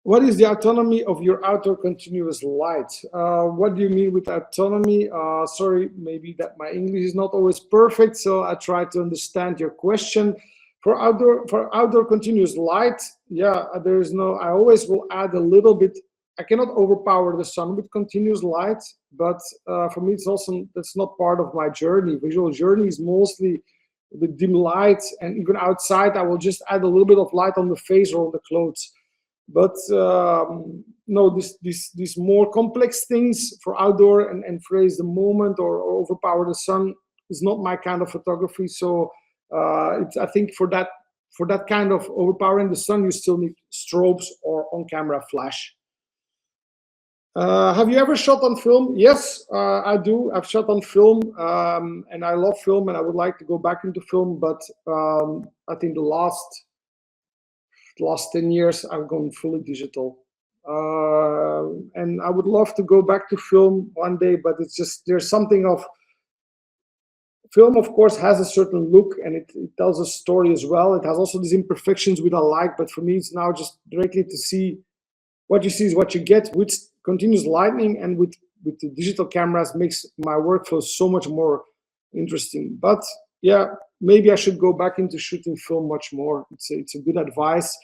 What is the autonomy of your outdoor continuous light? What do you mean with autonomy? Sorry, maybe that my English is not always perfect, so I try to understand your question. For outdoor continuous light, there is no, I always will add a little bit. I cannot overpower the sun with continuous light, but for me, it's also, that's not part of my journey. Visual journey is mostly the dim light, and even outside, I will just add a little bit of light on the face or on the clothes. But no, these more complex things for outdoor and phrase the moment or overpower the sun is not my kind of photography. So I think for that kind of overpowering the sun, you still need strobes or on-camera flash. Have you ever shot on film? Yes, I do. I've shot on film, and I love film, and I would like to go back into film. But I think the last 10 years I've gone fully digital, and I would love to go back to film one day, but it's just, there's something of film, of course, has a certain look, and it tells a story as well. It has also these imperfections which I like, but for me it's now just directly to see what you see is what you get. With continuous lighting and with the digital cameras makes my workflow so much more interesting. But yeah, maybe I should go back into shooting film much more. It's a good advice,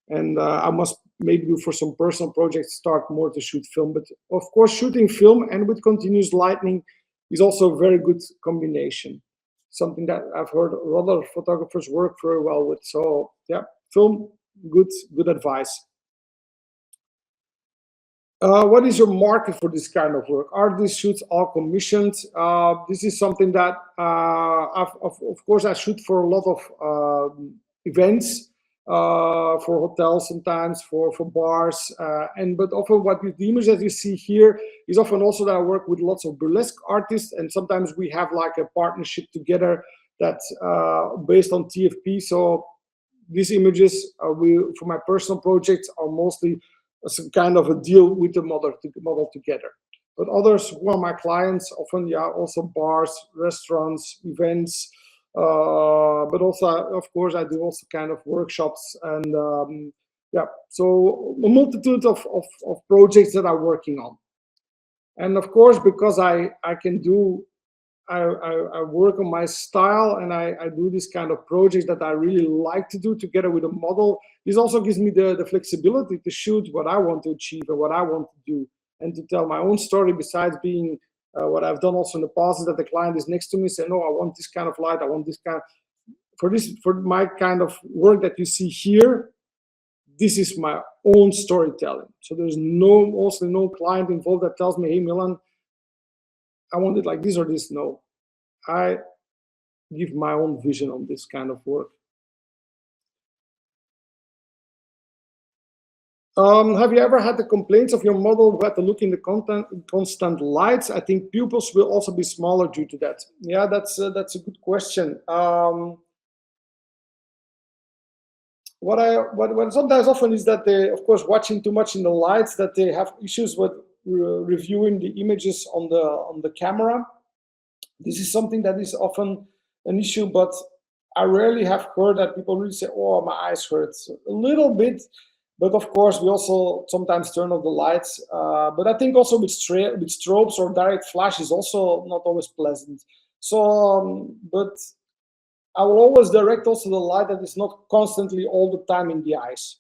and I must maybe for some personal projects start more to shoot film. But of course, shooting film and with continuous lighting is also a very good combination. Something that I've heard other photographers work very well with. So yeah, film, good advice. What is your market for this kind of work? Are these shoots all commissioned? This is something that, of course, I shoot for a lot of events, for hotels sometimes, for bars, but often the image that you see here is often also that I work with lots of burlesque artists, and sometimes we have like a partnership together that's based on TFP. So these images, for my personal projects, are mostly some kind of a deal with the model together. But others who are my clients, often also bars, restaurants, events, but also, of course, I do also kind of workshops, and so a multitude of projects that I'm working on. And of course, because I work on my style, and I do this kind of projects that I really like to do together with a model. This also gives me the flexibility to shoot what I want to achieve and what I want to do, and to tell my own story, besides being what I've done also in the past is that the client is next to me saying, no, I want this kind of light, I want this kind of, for my kind of work that you see here, this is my own storytelling. So there's mostly no client involved that tells me, hey, Milan, I want it like this or this. No, I give my own vision on this kind of work. Have you ever had the complaints of your model who had to look in the constant lights? I think pupils will also be smaller due to that. Yeah, that's a good question. What sometimes often is that they, of course, watching too much in the lights, that they have issues with reviewing the images on the camera. This is something that is often an issue, but I rarely have heard that people really say, "Oh, my eyes hurt." A little bit, but of course, we also sometimes turn off the lights. But I think also with strobes or direct flash is also not always pleasant. So, but I will always direct also the light that is not constantly all the time in the eyes.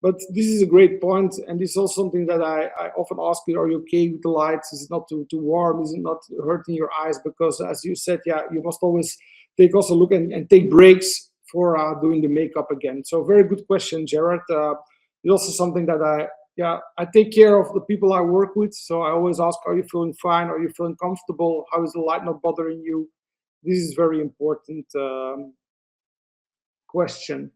But this is a great point, and this is also something that I often ask you: are you okay with the lights? Is it not too warm? Is it not hurting your eyes? Because as you said, yeah, you must always take also look and take breaks for doing the makeup again. So very good question, Gerard. It's also something that I take care of the people I work with. So I always ask: are you feeling fine? Are you feeling comfortable? How is the light not bothering you? This is very important question.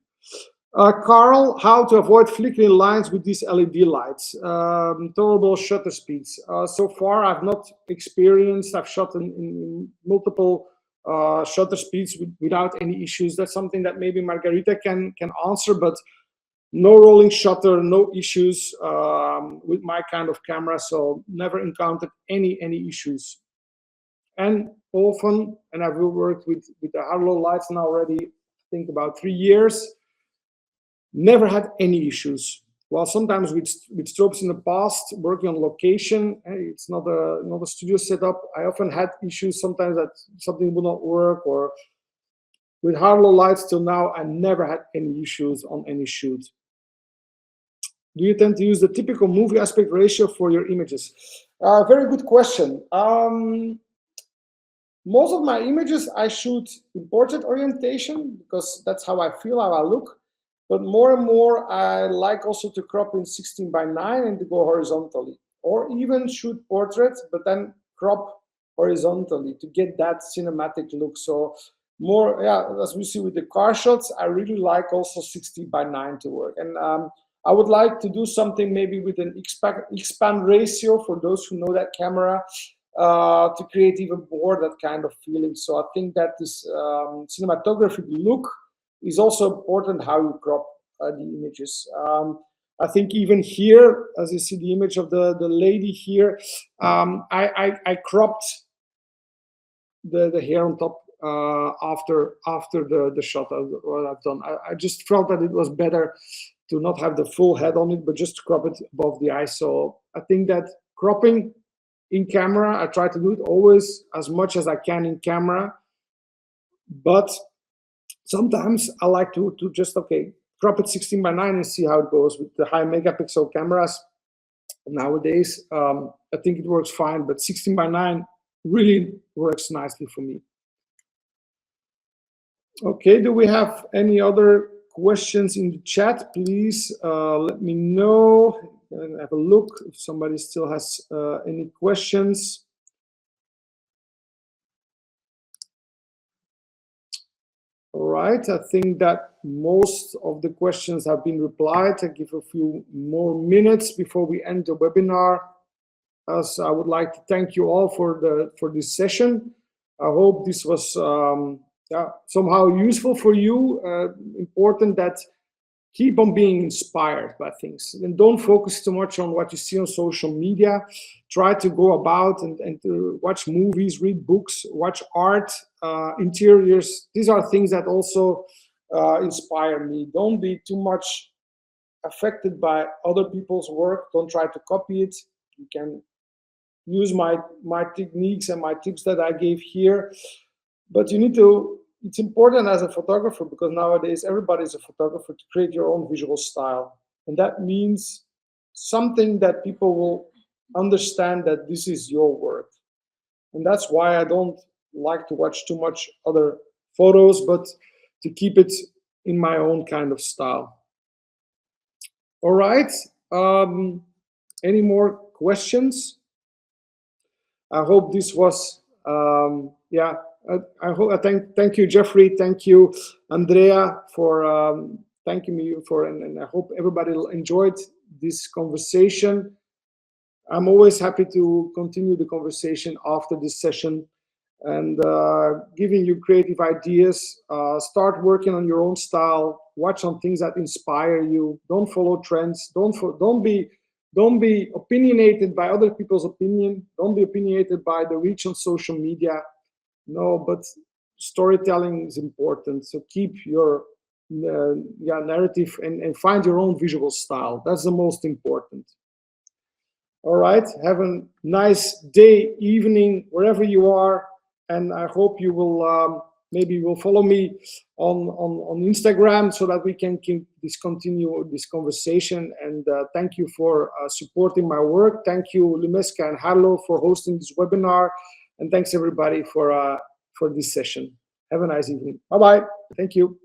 Carl, how to avoid flickering lines with these LED lights? Tolerable shutter speeds. So far, I've not experienced. I've shot in multiple shutter speeds without any issues. That's something that maybe Margarita can answer, but no rolling shutter, no issues with my kind of camera. So never encountered any issues. And often, and I've worked with the Harlowe lights now already, I think about 3 years. Never had any issues. Well, sometimes with strobes in the past, working on location, it's not a studio setup. I often had issues sometimes that something would not work, or with Harlowe lights till now, I never had any issues on any shoot. Do you tend to use the typical movie aspect ratio for your images? Very good question. Most of my images I shoot in portrait orientation because that's how I feel, how I look. But more and more, I like also to crop in 16:9 and to go horizontally, or even shoot portraits, but then crop horizontally to get that cinematic look. So more, yeah, as we see with the car shots, I really like also 16:9 to work. And I would like to do something maybe with an expand ratio for those who know that camera to create even more that kind of feeling. So I think that this cinematographic look is also important how you crop the images. I think even here, as you see the image of the lady here, I cropped the hair on top after the shot. What I've done, I just felt that it was better to not have the full head on it, but just to crop it above the eye. So I think that cropping in camera, I try to do it always as much as I can in camera, but sometimes I like to just, okay, crop it 16:9 and see how it goes with the high megapixel cameras. Nowadays, I think it works fine, but 16:9 really works nicely for me. Okay, do we have any other questions in the chat? Please let me know and have a look if somebody still has any questions. All right, I think that most of the questions have been replied. I give a few more minutes before we end the webinar, as I would like to thank you all for this session. I hope this was somehow useful for you. Important that keep on being inspired by things and don't focus too much on what you see on social media. Try to go about and to watch movies, read books, watch art, interiors. These are things that also inspire me. Don't be too much affected by other people's work. Don't try to copy it. You can use my techniques and my tips that I gave here, but you need to, it's important as a photographer, because nowadays everybody's a photographer, to create your own visual style. And that means something that people will understand that this is your work. And that's why I don't like to watch too much other photos, but to keep it in my own kind of style. All right. Any more questions? I hope this was, yeah. I hope. Thank you, Jeffrey. Thank you, Andrea, for thanking me for, and I hope everybody enjoyed this conversation. I'm always happy to continue the conversation after this session and giving you creative ideas. Start working on your own style. Watch on things that inspire you. Don't follow trends. Don't be opinionated by other people's opinion. Don't be opinionated by the reach on social media. No, but storytelling is important. So keep your narrative and find your own visual style. That's the most important. All right, have a nice day, evening, wherever you are, and I hope you will maybe you will follow me on Instagram so that we can continue this conversation. And thank you for supporting my work. Thank you, Limeska and Harlowe, for hosting this webinar, and thanks everybody for this session. Have a nice evening. Bye bye. Thank you.